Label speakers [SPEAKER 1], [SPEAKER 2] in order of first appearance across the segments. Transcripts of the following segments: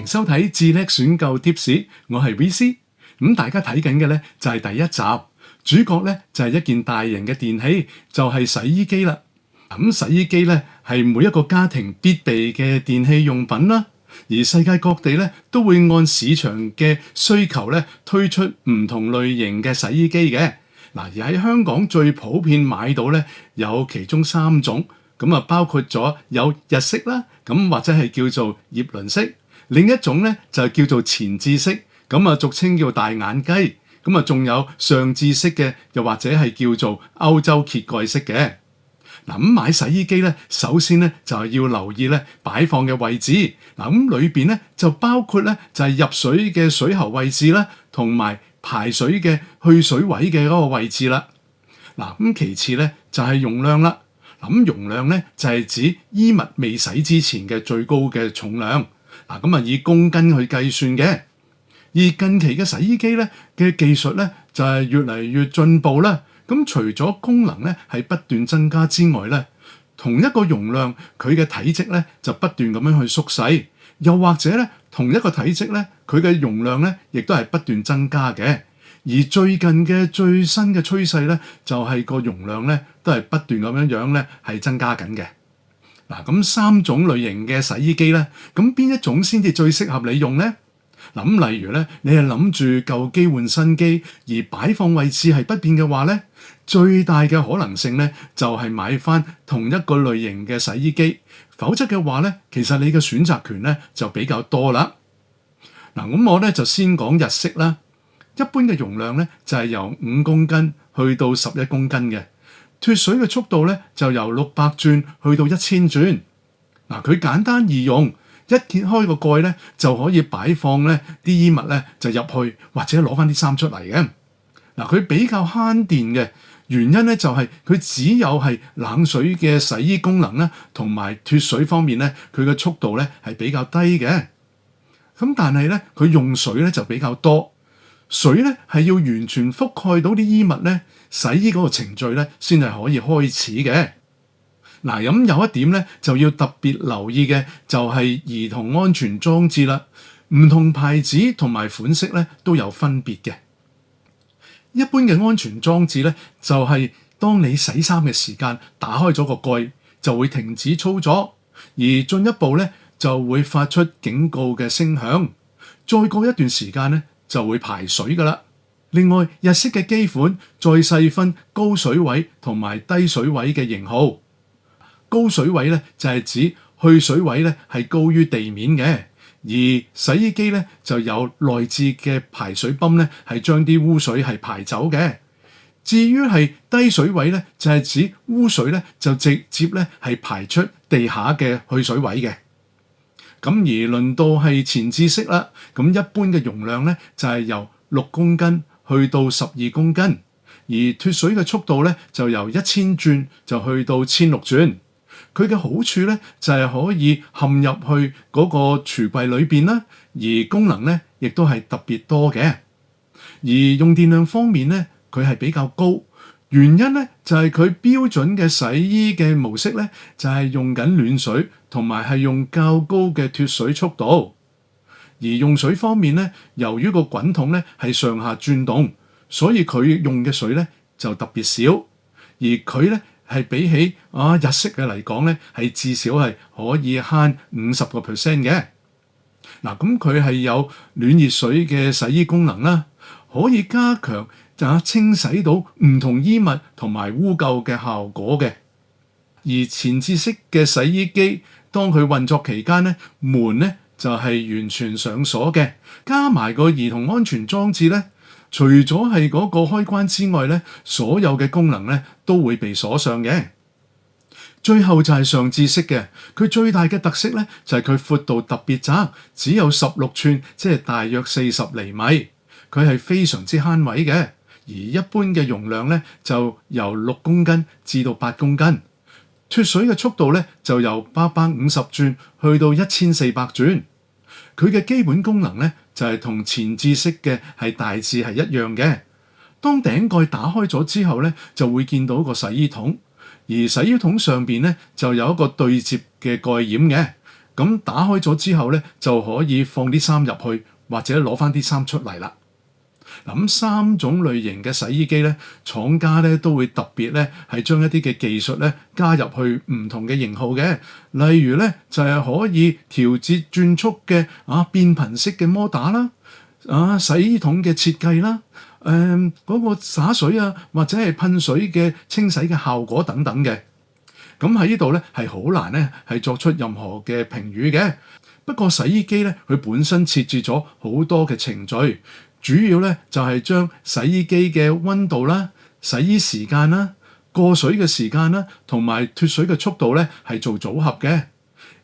[SPEAKER 1] 迎收睇智叻選購貼士，我係 VC。大家睇緊嘅呢就係第一集，主角呢就係一件大型嘅電器，就係洗衣機啦。洗衣機呢係每一個家庭必備嘅電器用品啦，而世界各地呢都會按市場嘅需求呢推出唔同類型嘅洗衣機嘅。而喺香港最普遍買到呢有其中3種，包括咗有日式啦，或者係叫做葉輪式。另一種咧就叫做前置式，俗稱叫大眼雞。仲有上置式嘅，又或者係叫做歐洲揭蓋式嘅。買洗衣機咧，首先咧就係要留意咧擺放嘅位置。裏邊咧就包括咧就係入水嘅水喉位置啦，同埋排水嘅去水位嘅嗰個位置啦。其次咧就係容量啦。容量咧就係指衣物未洗之前嘅最高嘅重量。以公斤去計算嘅。而近期嘅洗衣機咧嘅技術咧就係越嚟越進步啦。除咗功能咧係不斷增加之外咧，同一個容量佢嘅體積咧就不斷咁樣去縮細，又或者咧同一個體積咧佢嘅容量咧亦都係不斷增加嘅。而最近嘅最新嘅趨勢咧就係個容量咧都係不斷咁樣咧係增加緊嘅。3種類型嘅洗衣機咧，邊一種先至最適合你用呢？例如咧，你係諗住舊機換新機，而擺放位置係不變嘅話咧，最大嘅可能性咧就係買翻同一個類型嘅洗衣機，否則嘅話咧，其實你嘅選擇權咧就比較多啦。我咧就先講日式啦，一般嘅容量咧就係由5公斤去到11公斤嘅。脫水嘅速度咧就由600轉去到1000轉。佢簡單易用，一揭開個蓋咧就可以擺放咧啲衣物咧就入去，或者攞翻啲衫出嚟嘅。佢比較慳電嘅原因咧就係佢只有係冷水嘅洗衣功能咧，同埋脫水方面咧佢嘅速度咧係比較低嘅。但係咧佢用水咧就比較多，水咧係要完全覆蓋到啲衣物咧，洗衣嗰個程序咧先係可以開始嘅。有一點咧就要特別留意嘅就係兒童安全裝置啦。唔同牌子同埋款式咧都有分別嘅。一般嘅安全裝置咧就係當你洗衫嘅時間打開咗個蓋就會停止操作，而進一步咧就會發出警告嘅聲響，再過一段時間咧就會排水噶啦。另外，日式嘅機款再細分高水位同埋低水位嘅型號。高水位咧就係指去水位咧係高於地面嘅，而洗衣機咧就有內置嘅排水泵咧係將啲污水係排走嘅。至於係低水位咧就係指污水咧就直接咧係排出地下嘅去水位嘅。而輪到係前置式啦，一般嘅容量咧就係由6公斤去到12公斤，而脫水嘅速度咧就由1000轉就去到1600轉。佢嘅好處咧就係可以嵌入去嗰個櫥櫃裏邊啦，而功能咧亦都係特別多嘅。而用電量方面咧，佢係比較高，原因咧就係佢標準嘅洗衣嘅模式咧就係用緊暖水，同埋係用較高嘅脫水速度。而用水方面咧，由於個滾筒咧係上下轉動，所以佢用嘅水咧就特別少。而佢咧係比起日式嘅嚟講咧，係至少係可以慳50% 嘅。佢係有暖熱水嘅洗衣功能啦，可以加強清洗到唔同衣物同埋污垢嘅效果嘅。而前置式嘅洗衣機，當佢運作期間咧，門咧就係完全上鎖嘅，加埋個兒童安全裝置咧，除咗係嗰個開關之外咧，所有嘅功能咧都會被鎖上嘅。最後就係上置式嘅，佢最大嘅特色咧就係佢闊度特別窄，只有16寸，即係大約40厘米。佢係非常之慳位嘅，而一般嘅容量咧就由6公斤至到8公斤。脫水嘅速度咧就由850轉去到1400轉。佢嘅基本功能咧就係同前置式嘅係大致係一樣嘅。當頂蓋打開咗之後咧，就會見到個洗衣桶，而洗衣桶上邊咧就有一個對接嘅蓋掩嘅。咁打開咗之後咧，就可以放啲衫入去，或者攞翻啲衫出嚟啦。咁三種類型嘅洗衣機咧，廠家咧都會特別咧係將一啲嘅技術咧加入去唔同嘅型號嘅，例如咧就係可以調節轉速嘅變頻式嘅摩打啦，洗衣桶嘅設計啦，嗰個灑水或者係噴水嘅清洗嘅效果等等嘅。咁喺呢度咧係好難咧係作出任何嘅評語嘅。不過洗衣機咧佢本身設置咗好多嘅程序。主要咧就係將洗衣機嘅溫度啦、洗衣時間啦、過水嘅時間啦，同埋脫水嘅速度咧係做組合嘅。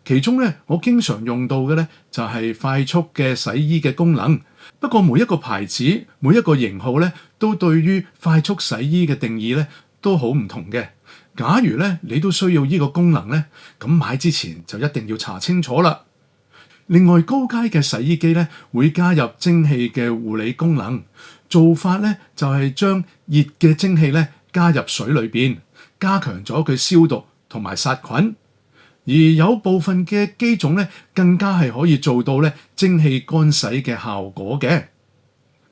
[SPEAKER 1] 其中咧我經常用到嘅咧就係快速嘅洗衣嘅功能。不過每一個牌子、每一個型號咧都對於快速洗衣嘅定義咧都好唔同嘅。假如咧你都需要呢個功能咧，咁買之前就一定要查清楚啦。另外高階嘅洗衣機咧會加入蒸汽嘅護理功能，做法咧就係將熱嘅蒸汽咧加入水裏邊，加強咗佢消毒同埋殺菌。而有部分嘅機種咧更加係可以做到咧蒸汽乾洗嘅效果嘅。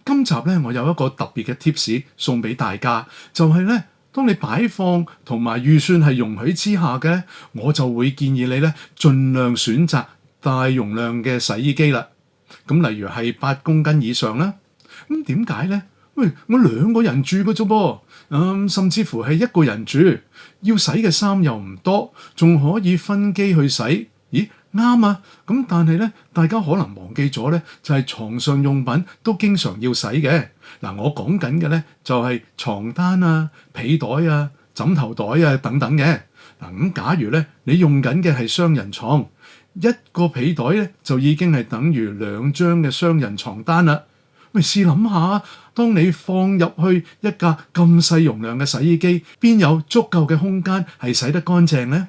[SPEAKER 1] 今集咧我有一個特別嘅 tips 送俾大家，就係咧當你擺放同埋預算係容許之下嘅，我就會建議你咧盡量選擇大容量嘅洗衣機啦，咁例如係8公斤以上啦。咁點解呢？喂，我2個人住嘅啫噃，甚至乎係1個人住，要洗嘅衫又唔多，仲可以分機去洗。咦，啱啊！咁但係咧，大家可能忘記咗咧，就係床上用品都經常要洗嘅。嗱，我講緊嘅咧就係床單被袋枕頭袋等等嘅。嗱，咁假如咧你用緊嘅係雙人床，一個被袋咧就已經係等於2張嘅雙人床單啦。喂，試諗下，當你放入去一架咁細容量嘅洗衣機，邊有足夠嘅空間係洗得乾淨呢？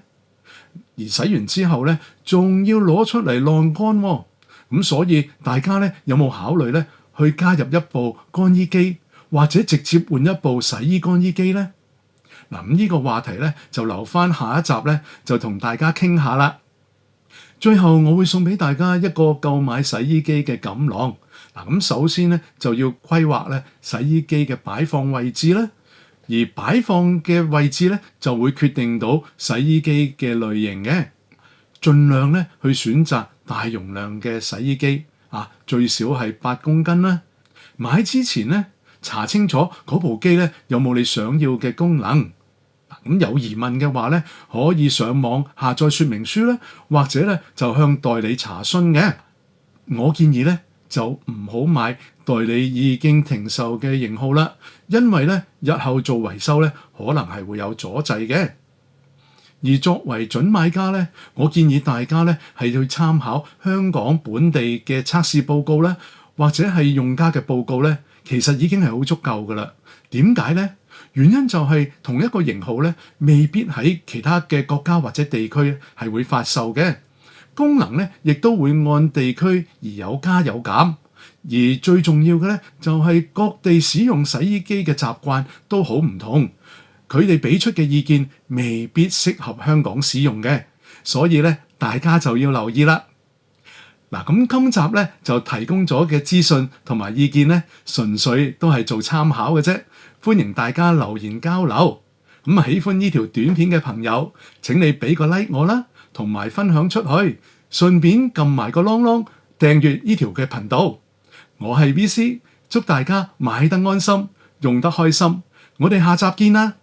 [SPEAKER 1] 而洗完之後咧，仲要攞出嚟晾乾喎。咁所以大家咧有冇考慮咧去加入一部乾衣機，或者直接換一部洗衣乾衣機呢？嗱，咁呢個話題咧就留翻下一集咧就同大家傾下啦。最後我會送俾大家一個購買洗衣機嘅錦囊。嗱，咁首先咧就要規劃咧洗衣機嘅擺放位置啦，而擺放嘅位置咧就會決定到洗衣機嘅類型嘅。盡量咧去選擇大容量嘅洗衣機，最少係8公斤啦。買之前咧查清楚嗰部機咧有冇你想要嘅功能。咁有疑問嘅話咧，可以上網下載說明書咧，或者咧就向代理查詢嘅。我建議咧就唔好買代理已經停售嘅型號啦，因為咧日後做維修咧可能係會有阻滯嘅。而作為準買家咧，我建議大家咧係去參考香港本地嘅測試報告咧，或者係用家嘅報告咧，其實已經係好足夠噶啦。點解咧？原因就係同一個型號咧，未必喺其他嘅國家或者地區係會發售嘅。功能咧，亦都會按地區而有加有減。而最重要嘅咧，就係各地使用洗衣機嘅習慣都好唔同，佢哋俾出嘅意見未必適合香港使用嘅，所以咧大家就要留意啦。嗱，咁今集咧就提供咗嘅資訊同埋意見咧，純粹都係做參考嘅啫。歡迎大家留言交流。咁喜歡呢條短片嘅朋友，請你俾個 like 我啦，同埋分享出去，順便撳埋個啷啷訂閱呢條嘅頻道。我係 VC，祝大家買得安心，用得開心。我哋下集見啦！